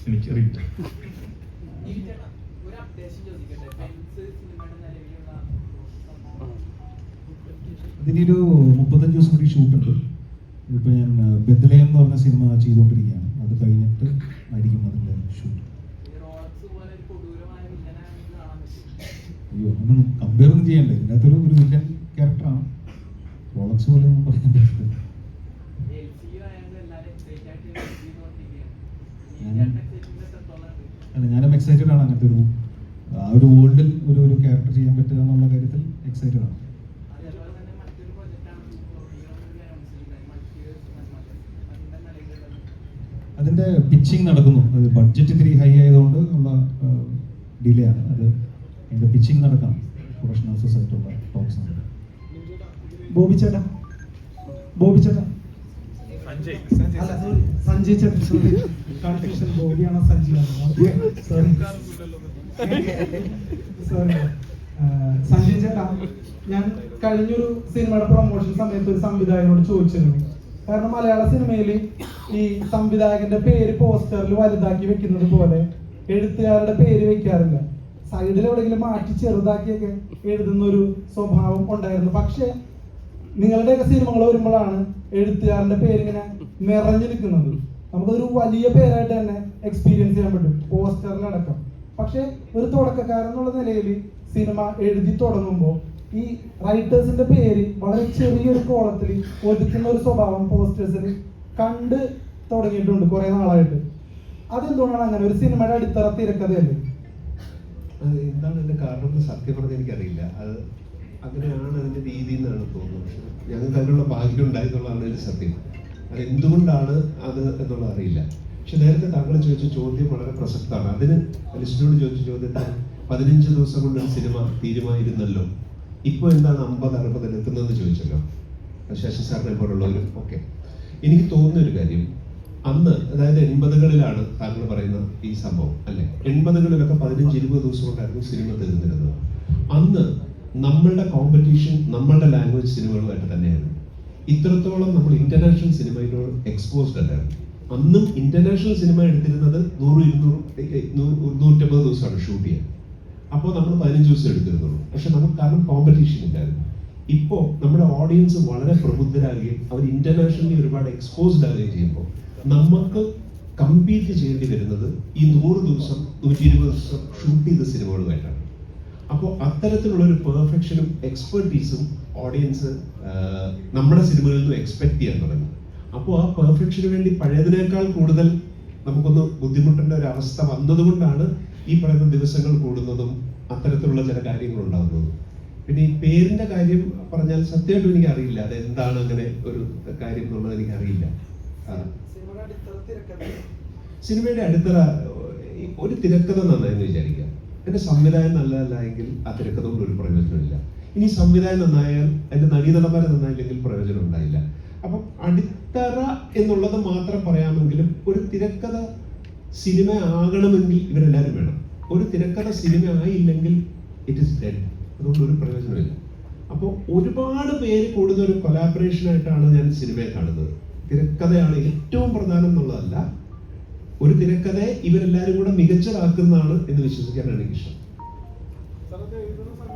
എനിക്കറിയില്ല. അതിനൊരു 35 ദിവസം കൂടി ഷൂട്ടുണ്ട്. ഇപ്പോൾ ഞാൻ ബെത്ലഹേം എന്ന് പറഞ്ഞ സിനിമ ചെയ്തുകൊണ്ടിരിക്കുകയാണ്. അത് കഴിഞ്ഞിട്ട് ആയിരിക്കും അതിൻ്റെ ഷൂട്ട്. അയ്യോ, ഒന്നും കമ്പയർ ഒന്നും ചെയ്യണ്ടേ. ഇതിനകത്തൊരു വില്ലൻ ക്യാരക്ടറാണ്. റോളക്സ് പോലെ ഒന്നും പറയാൻ പറ്റില്ല. അല്ല, ഞാനും എക്സൈറ്റഡ് ആണ്. അങ്ങനത്തെ ആ ഒരു വേൾഡിൽ ഒരു ക്യാരക്ടർ ചെയ്യാൻ പറ്റുക എന്നുള്ള കാര്യത്തിൽ എക്സൈറ്റഡ് ആണ്. അതിൻ്റെ പിച്ചിങ് നടക്കുന്നു. അത് ബഡ്ജറ്റ് ഇത്തിരി ഹൈ ആയതുകൊണ്ട് ഉള്ള ഡിലേ ആണ്. അത് അതിൻ്റെ പിച്ചിങ് നടക്കണം. പ്രൊഫഷണൽസ് ആയിട്ടുള്ള ടോക്സ് ആണ്. ബോബി ചേട്ടാ സഞ്ജയ് ചേട്ടൻ, കൺഫ്യൂഷൻ. ബോബിയാണോ സഞ്ജയ്? സോറി സഞ്ജയ് ചേട്ടാ, ഞാൻ കഴിഞ്ഞൊരു സിനിമയുടെ പ്രൊമോഷൻ സമയത്ത് ഒരു സംവിധായകനോട് ചോദിച്ചിരുന്നു. കാരണം മലയാള സിനിമയിൽ ഈ സംവിധായകന്റെ പേര് പോസ്റ്ററിൽ വലുതാക്കി വെക്കുന്നത് പോലെ എഴുത്തുകാരുടെ പേര് വെക്കാറില്ല. സൈഡിൽ എവിടെയെങ്കിലും മാറ്റി ചെറുതാക്കിയൊക്കെ എഴുതുന്ന ഒരു സ്വഭാവം ഉണ്ടായിരുന്നു. പക്ഷെ നിങ്ങളുടെയൊക്കെ സിനിമകൾ വരുമ്പോഴാണ് എഴുത്തുകാരന്റെ പേരിങ്ങനെ നിറഞ്ഞു നിൽക്കുന്നത്. നമുക്കതൊരു വലിയ പേരായിട്ട് തന്നെ എക്സ്പീരിയൻസ് ചെയ്യാൻ പറ്റും, പോസ്റ്ററിലടക്കം. പക്ഷെ ഒരു തുടക്കക്കാരൻ എന്നുള്ള നിലയിൽ സിനിമ എഴുതി തുടങ്ങുമ്പോൾ ഈ റൈറ്റേഴ്സിന്റെ പേര് വളരെ ചെറിയൊരു കോളത്തിൽ ഒതുക്കുന്ന ഒരു സ്വഭാവം പോസ്റ്റേഴ്സിൽ കണ്ട് തുടങ്ങിയിട്ടുണ്ട് കുറെ നാളായിട്ട്. അതെന്തുകൊണ്ടാണ് അങ്ങനെ? ഒരു സിനിമയുടെ അടിത്തറ തിരക്കഥയല്ലേ? എന്താണ് അതിന്റെ കാരണം സത്യം പറഞ്ഞാൽ എനിക്കറിയില്ല. അത് അങ്ങനെയാണ് അതിന്റെ രീതി എന്നാണ് തോന്നുന്നത്. ഞങ്ങൾക്ക് അതിനുള്ള ഭാഗ്യം ഉണ്ടായെന്നുള്ളതാണ് അതിന്റെ സത്യം. അത് എന്തുകൊണ്ടാണ് അത് എന്നുള്ളത് അറിയില്ല. പക്ഷെ നേരത്തെ താങ്കൾ ചോദിച്ച ചോദ്യം വളരെ പ്രസക്തമാണ്. അതിന് ലിസ്റ്റിനോട് ചോദിച്ച ചോദ്യത്തിന് 15 ദിവസം കൊണ്ട് ഒരു സിനിമ തീരുമായിരുന്നല്ലോ, ഇപ്പോൾ എന്താണ് 50-60 എത്തുന്നതെന്ന് ചോദിച്ചല്ലോ ശശി സാറിനെ പോലുള്ളവരും ഒക്കെ. എനിക്ക് തോന്നുന്ന ഒരു കാര്യം, അന്ന് അതായത് 80കളിലാണ് താങ്കൾ പറയുന്ന ഈ സംഭവം അല്ലെ. 80കളിലൊക്കെ 15-20 ദിവസം കൊണ്ടായിരുന്നു സിനിമ തീർന്നിരുന്നത്. അന്ന് നമ്മളുടെ കോമ്പറ്റീഷൻ നമ്മളുടെ ലാംഗ്വേജ് സിനിമകളുമായിട്ട് തന്നെയായിരുന്നു. ഇത്രത്തോളം നമ്മൾ ഇന്റർനാഷണൽ സിനിമയിലോട് എക്സ്പോസ്ഡ് അല്ലായിരുന്നു. അന്നും ഇന്റർനാഷണൽ സിനിമ എടുത്തിരുന്നത് 100-150 ദിവസമാണ് ഷൂട്ട് ചെയ്യാൻ. അപ്പോൾ നമ്മൾ 15 ദിവസം എടുത്തിരുന്നുള്ളൂ. പക്ഷെ നമുക്ക് കാരണം കോമ്പറ്റീഷൻ ഇല്ലായിരുന്നു. ഇപ്പോൾ നമ്മുടെ ഓഡിയൻസ് വളരെ പ്രബുദ്ധരാകുകയും അവർ ഇന്റർനാഷണലി ഒരുപാട് എക്സ്പോസ്ഡ് ആകുകയും ചെയ്യുമ്പോൾ നമുക്ക് കമ്പീറ്റ് ചെയ്യേണ്ടി വരുന്നത് ഈ 100 ദിവസം 120 ദിവസം ഷൂട്ട് ചെയ്ത സിനിമകളുമായിട്ടാണ്. അപ്പോൾ അത്തരത്തിലുള്ള ഒരു പെർഫെക്ഷനും എക്സ്പെർട്ടീസും ഓഡിയൻസ് നമ്മുടെ സിനിമകളിൽ നിന്ന് എക്സ്പെക്ട് ചെയ്യാൻ തുടങ്ങി. അപ്പോൾ ആ പെർഫെക്ഷന് വേണ്ടി പഴയതിനേക്കാൾ കൂടുതൽ നമുക്കൊന്ന് ബുദ്ധിമുട്ടേണ്ട ഒരു അവസ്ഥ വന്നതുകൊണ്ടാണ് ഈ പറയുന്ന ദിവസങ്ങൾ കൂടുന്നതും അത്തരത്തിലുള്ള ചില കാര്യങ്ങൾ ഉണ്ടാകുന്നതും. പിന്നെ ഈ പേരിന്റെ കാര്യം പറഞ്ഞാൽ സത്യമായിട്ടും എനിക്ക് അറിയില്ല അത് എന്താണ് അങ്ങനെ ഒരു കാര്യം എന്നുള്ളത് എനിക്ക് അറിയില്ല. സിനിമയുടെ അടിത്തറ ഒരു തിരക്കഥ നന്നായെന്ന് വിചാരിക്കാം. എന്റെ സംവിധാനം നല്ലതല്ല എങ്കിൽ ആ തിരക്കഥ കൊണ്ട് ഒരു പ്രയോജനമില്ല. ഇനി സംവിധാനം നന്നായാൽ എന്റെ നടീനടന്മാരെ നന്നായില്ലെങ്കിൽ പ്രയോജനം ഉണ്ടായില്ല. അപ്പം അടിത്തറ എന്നുള്ളത് മാത്രം പറയാമെങ്കിലും ഒരു തിരക്കഥ സിനിമ ആകണമെങ്കിൽ ഇവരെല്ലാവരും വേണം. ഒരു തിരക്കഥ സിനിമ ആയില്ലെങ്കിൽ ഇറ്റ് ഇസ് ഡെഡ്. അതുകൊണ്ട് ഒരു പ്രയോജനമില്ല. അപ്പോൾ ഒരുപാട് പേര് കൂടുന്ന ഒരു കൊലാബറേഷൻ ആയിട്ടാണ് ഞാൻ സിനിമയെ കാണുന്നത്. തിരക്കഥയാണ് ഏറ്റവും പ്രധാനം എന്നുള്ളതല്ല, ഒരു തിരക്കഥയെ ഇവരെല്ലാവരും കൂടെ മികച്ചതാക്കുന്നതാണ് എന്ന് വിശ്വസിക്കാനാണ് എനിക്കിഷ്ടം.